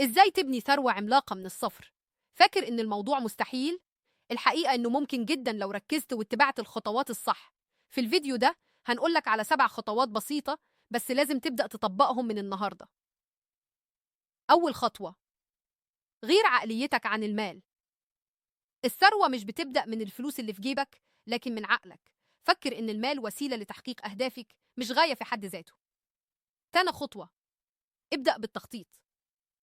إزاي تبني ثروة عملاقة من الصفر؟ فاكر إن الموضوع مستحيل؟ الحقيقة إنه ممكن جدا لو ركزت واتبعت الخطوات الصح. في الفيديو ده هنقولك على 7 خطوات بسيطة، بس لازم تبدأ تطبقهم من النهاردة. أول خطوة: غير عقليتك عن المال. الثروة مش بتبدأ من الفلوس اللي في جيبك، لكن من عقلك. فكر إن المال وسيلة لتحقيق أهدافك، مش غاية في حد ذاته. تاني خطوة: ابدأ بالتخطيط.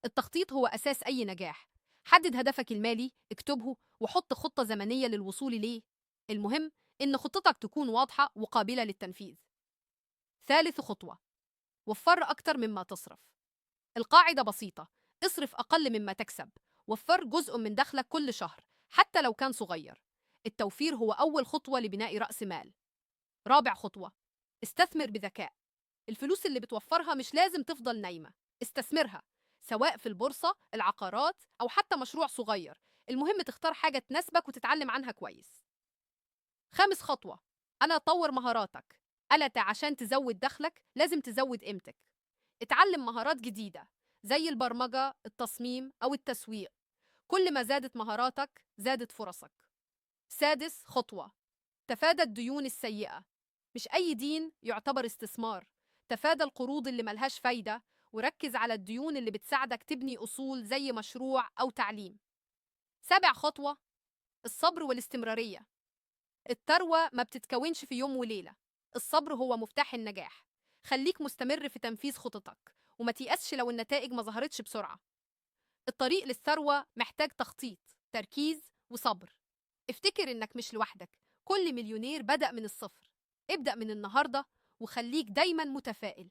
التخطيط هو أساس أي نجاح. حدد هدفك المالي، اكتبه، وحط خطة زمنية للوصول إليه. المهم إن خطتك تكون واضحة وقابلة للتنفيذ. ثالث خطوة: وفر أكتر مما تصرف. القاعدة بسيطة: اصرف أقل مما تكسب. وفر جزء من دخلك كل شهر، حتى لو كان صغير. التوفير هو أول خطوة لبناء رأس مال. رابع خطوة: استثمر بذكاء. الفلوس اللي بتوفرها مش لازم تفضل نايمة. استثمرها، سواء في البورصة، العقارات، أو حتى مشروع صغير. المهم تختار حاجة تناسبك وتتعلم عنها كويس. خامس خطوة: أنا أطور مهاراتك. عشان تزود دخلك لازم تزود قيمتك. اتعلم مهارات جديدة، زي البرمجة، التصميم، أو التسويق. كل ما زادت مهاراتك زادت فرصك. سادس خطوة: تفادى الديون السيئة. مش أي دين يعتبر استثمار. تفادى القروض اللي ملهاش فايدة، وركز على الديون اللي بتساعدك تبني أصول زي مشروع أو تعليم. سابع خطوة: الصبر والاستمرارية. الثروة ما بتتكونش في يوم وليلة. الصبر هو مفتاح النجاح. خليك مستمر في تنفيذ خططك، وما تيأسش لو النتائج ما ظهرتش بسرعة. الطريق للثروة محتاج تخطيط، تركيز، وصبر. افتكر إنك مش لوحدك. كل مليونير بدأ من الصفر. ابدأ من النهاردة، وخليك دايما متفائل.